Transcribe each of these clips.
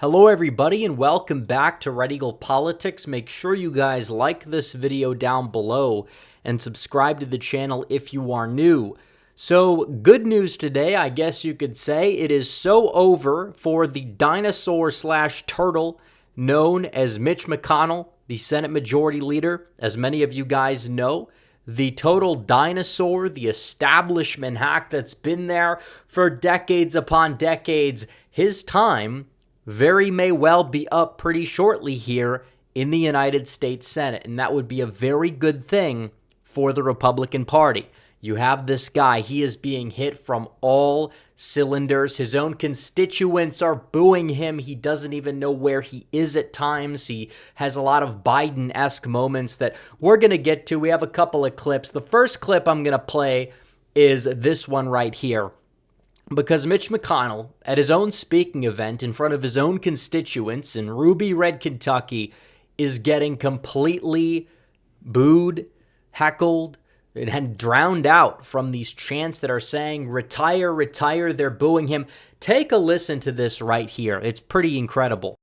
Hello everybody and welcome back to Red Eagle Politics. Make sure you guys like this video down below and subscribe to the channel if you are new. So good news today, I guess you could say. It is so over for the dinosaur slash turtle known as Mitch McConnell, the Senate Majority Leader. As many of you guys know, the total dinosaur, the establishment hack that's been there for decades upon decades, his time very may well be up pretty shortly here in the United States Senate, and that would be a very good thing for the Republican Party. You have this guy, he is being hit from all cylinders. His own constituents are booing him. He doesn't even know where he is at times. He has a lot of Biden-esque moments that we're going to get to. We have a couple of clips. The first clip I'm going to play is this one right here. Because Mitch McConnell, at his own speaking event in front of his own constituents in Ruby Red, Kentucky, is getting completely booed, heckled, and drowned out from these chants that are saying, retire, retire. They're booing him. Take a listen to this right here. It's pretty incredible.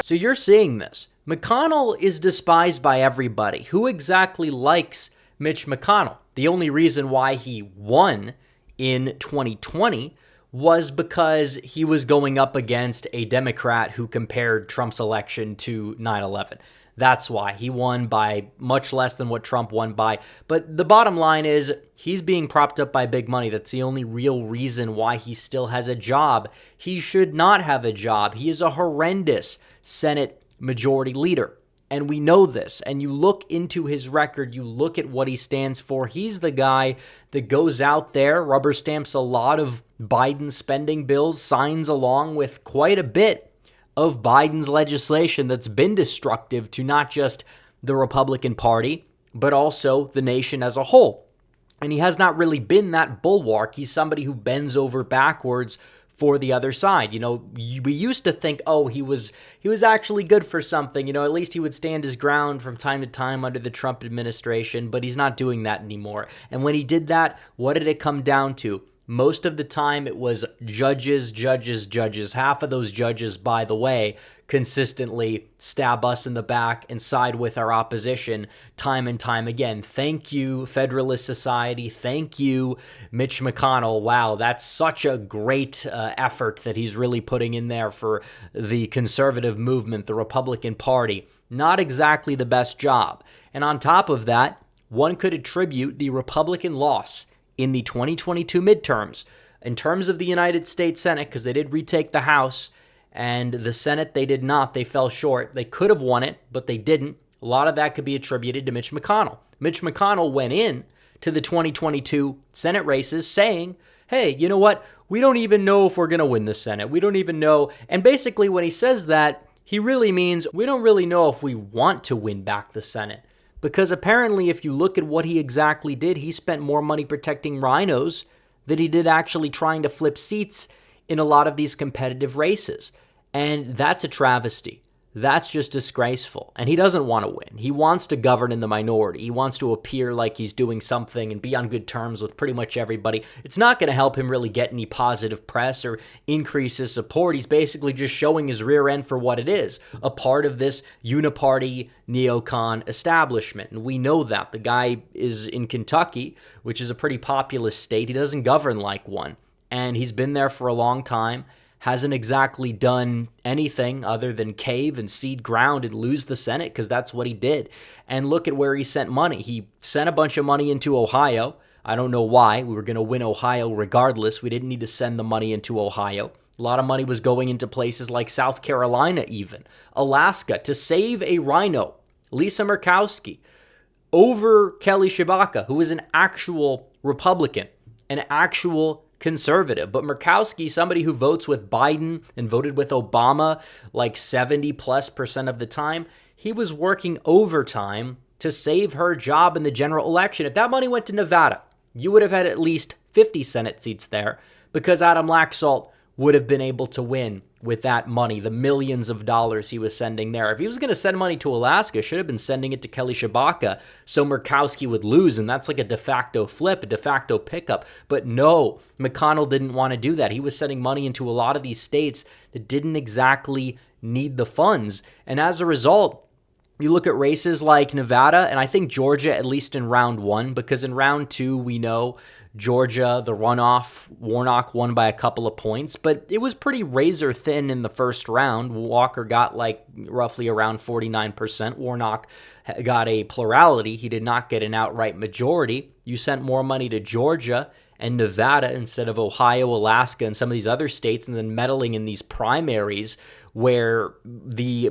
So you're seeing this. McConnell is despised by everybody. Who exactly likes Mitch McConnell? The only reason why he won in 2020 was because he was going up against a Democrat who compared Trump's election to 9/11. That's why he won by much less than what Trump won by. But the bottom line is he's being propped up by big money. That's the only real reason why he still has a job. He should not have a job. He is a horrendous Senate Majority Leader. And we know this. And you look into his record, you look at what he stands for. He's the guy that goes out there, rubber stamps a lot of Biden spending bills, signs along with quite a bit of Biden's legislation that's been destructive to not just the Republican Party, but also the nation as a whole. And he has not really been that bulwark. He's somebody who bends over backwards for the other side. You know, we used to think, oh, he was actually good for something. You know, at least he would stand his ground from time to time under the Trump administration, but he's not doing that anymore. And when he did that, what did it come down to? Most of the time, it was judges. Half of those judges, by the way, consistently stab us in the back and side with our opposition time and time again. Thank you, Federalist Society. Thank you, Mitch McConnell. Wow, that's such a great effort that he's really putting in there for the conservative movement, the Republican Party. Not exactly the best job. And on top of that, one could attribute the Republican loss in the 2022 midterms. In terms of the United States Senate, because they did retake the House, and the Senate, they did not. They fell short. They could have won it, but they didn't. A lot of that could be attributed to Mitch McConnell. Mitch McConnell went in to the 2022 Senate races saying, hey, you know what? We don't even know if we're going to win the Senate. We don't even know. And basically when he says that, he really means we don't really know if we want to win back the Senate. Because apparently, if you look at what he exactly did, he spent more money protecting rhinos than he did actually trying to flip seats in a lot of these competitive races. And that's a travesty. That's just disgraceful. And he doesn't want to win. He wants to govern in the minority. He wants to appear like he's doing something and be on good terms with pretty much everybody. It's not going to help him really get any positive press or increase his support. He's basically just showing his rear end for what it is, a part of this uniparty neocon establishment. And we know that. The guy is in Kentucky, which is a pretty populous state. He doesn't govern like one. And he's been there for a long time. Hasn't exactly done anything other than cave and cede ground and lose the Senate, because that's what he did. And look at where he sent money. He sent a bunch of money into Ohio. I don't know why. We were going to win Ohio regardless. We didn't need to send the money into Ohio. A lot of money was going into places like South Carolina even, Alaska, to save a rhino, Lisa Murkowski, over Kelly Tshibaka, who is an actual Republican, an actual conservative. But Murkowski, somebody who votes with Biden and voted with Obama like 70+% of the time, he was working overtime to save her job in the general election. If that money went to Nevada, you would have had at least 50 Senate seats there because Adam Laxalt would have been able to win with that money, the millions of dollars he was sending there. If he was going to send money to Alaska, should have been sending it to Kelly Tshibaka so Murkowski would lose, and that's like a de facto flip, a de facto pickup. But no, McConnell didn't want to do that. He was sending money into a lot of these states that didn't exactly need the funds. And as a result, you look at races like Nevada, and I think Georgia, at least in round one, because in round two, we know Georgia, the runoff, Warnock won by a couple of points, but it was pretty razor thin in the first round. Walker got like roughly around 49%. Warnock got a plurality. He did not get an outright majority. You sent more money to Georgia and Nevada instead of Ohio, Alaska, and some of these other states, and then meddling in these primaries where the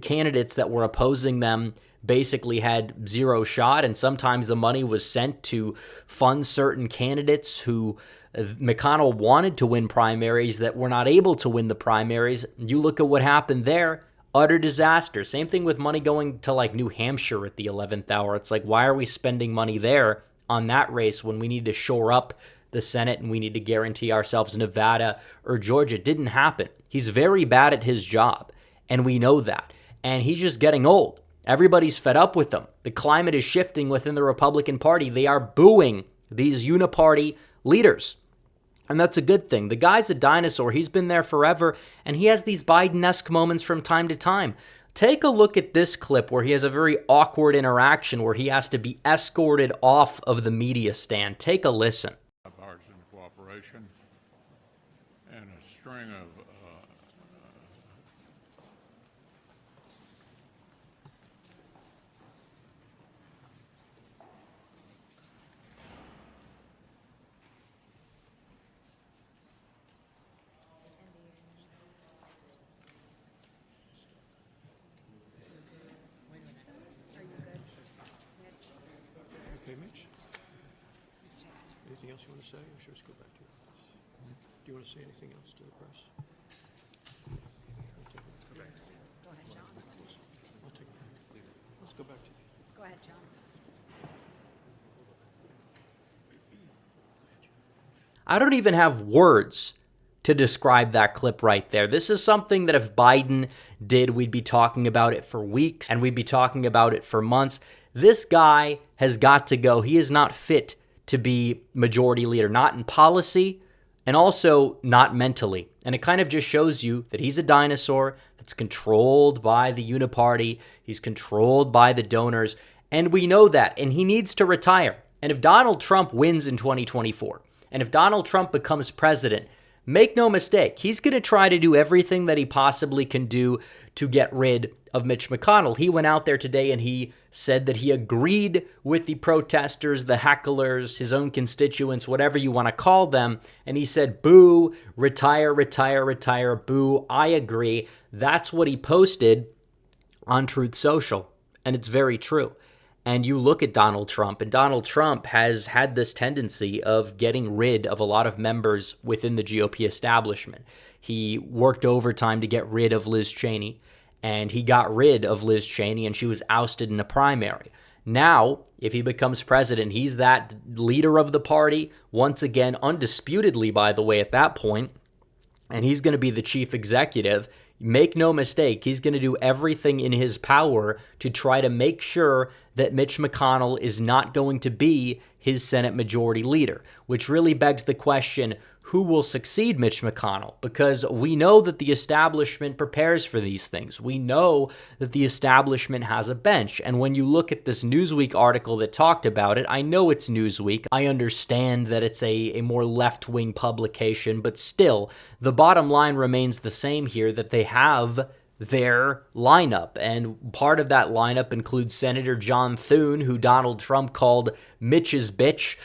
candidates that were opposing them basically had zero shot, and sometimes the money was sent to fund certain candidates who McConnell wanted to win primaries that were not able to win the primaries. You look at what happened there, utter disaster. Same thing with money going to like New Hampshire at the 11th hour. It's like, why are we spending money there on that race when we need to shore up the Senate and we need to guarantee ourselves Nevada or Georgia? It didn't happen. He's very bad at his job, and we know that. And he's just getting old. Everybody's fed up with him. The climate is shifting within the Republican Party. They are booing these uniparty leaders. And that's a good thing. The guy's a dinosaur. He's been there forever, and he has these Biden-esque moments from time to time. Take a look at this clip where he has a very awkward interaction where he has to be escorted off of the media stand. Take a listen. Bipartisan cooperation and a string of Okay, Mitch? Anything else you want to say, or should we just go back to your office? Do you want to say anything else to the press? Go back. Go ahead, John. I'll take it. Let's go back to you. Go ahead, John. I don't even have words to describe that clip right there. This is something that if Biden did, we'd be talking about it for weeks, and we'd be talking about it for months. This guy has got to go. He is not fit to be majority leader, not in policy and also not mentally. And it kind of just shows you that he's a dinosaur that's controlled by the uniparty. He's controlled by the donors. And we know that. And he needs to retire. And if Donald Trump wins in 2024, and if Donald Trump becomes president, make no mistake, he's going to try to do everything that he possibly can do to get rid of Mitch McConnell. He went out there today and he said that he agreed with the protesters, the hecklers, his own constituents, whatever you want to call them. And he said, boo, retire, retire, retire, boo, I agree. That's what he posted on Truth Social. And it's very true. And you look at Donald Trump, and Donald Trump has had this tendency of getting rid of a lot of members within the GOP establishment. He worked overtime to get rid of Liz Cheney, and he got rid of Liz Cheney, and she was ousted in a primary. Now, if he becomes president, he's that leader of the party, once again, undisputedly, by the way, at that point, and he's going to be the chief executive. Make no mistake, he's going to do everything in his power to try to make sure that Mitch McConnell is not going to be his Senate Majority Leader, which really begs the question, who will succeed Mitch McConnell? Because we know that the establishment prepares for these things. We know that the establishment has a bench. And when you look at this Newsweek article that talked about it, I know it's Newsweek. I understand that it's a more left-wing publication, but still, the bottom line remains the same here, that they have their lineup. And part of that lineup includes Senator John Thune, who Donald Trump called Mitch's bitch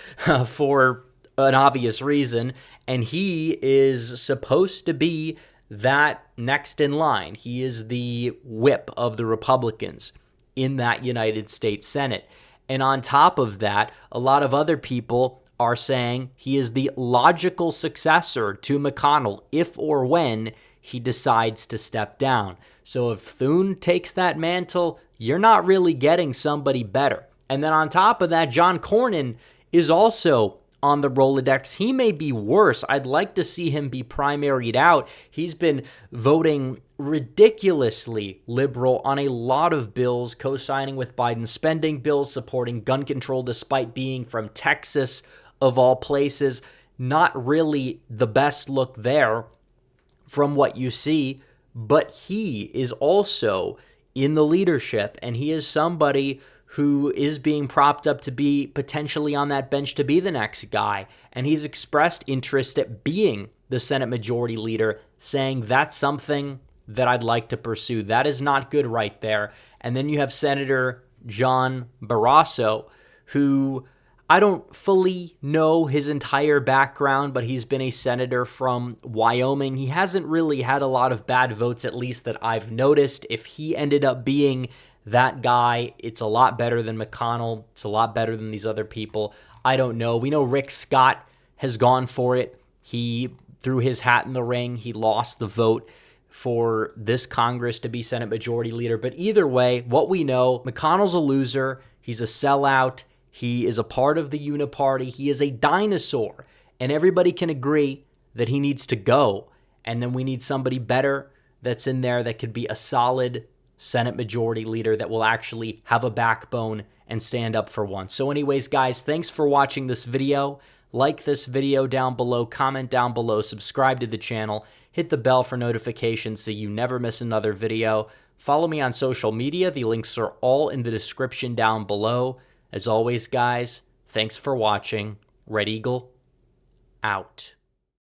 for an obvious reason. And he is supposed to be that next in line. He is the whip of the Republicans in that United States Senate. And on top of that, a lot of other people are saying he is the logical successor to McConnell if or when he decides to step down. So if Thune takes that mantle, you're not really getting somebody better. And then on top of that, John Cornyn is also on the Rolodex. He may be worse. I'd like to see him be primaried out. He's been voting ridiculously liberal on a lot of bills, co-signing with Biden's spending bills, supporting gun control despite being from Texas, of all places. Not really the best look there from what you see, but he is also in the leadership, and he is somebody who is being propped up to be potentially on that bench to be the next guy. And he's expressed interest at being the Senate Majority Leader, saying that's something that I'd like to pursue. That is not good right there. And then you have Senator John Barrasso, who I don't fully know his entire background, but he's been a senator from Wyoming. He hasn't really had a lot of bad votes, at least that I've noticed. If he ended up being that guy, it's a lot better than McConnell. It's a lot better than these other people. I don't know. We know Rick Scott has gone for it. He threw his hat in the ring. He lost the vote for this Congress to be Senate Majority Leader. But either way, what we know, McConnell's a loser. He's a sellout. He is a part of the uniparty. He is a dinosaur. And everybody can agree that he needs to go. And then we need somebody better that's in there that could be a solid Senate Majority Leader that will actually have a backbone and stand up for once. So anyways, guys, thanks for watching this video. Like this video down below, comment down below, subscribe to the channel, hit the bell for notifications so you never miss another video. Follow me on social media. The links are all in the description down below. As always, guys, thanks for watching. Red Eagle, out.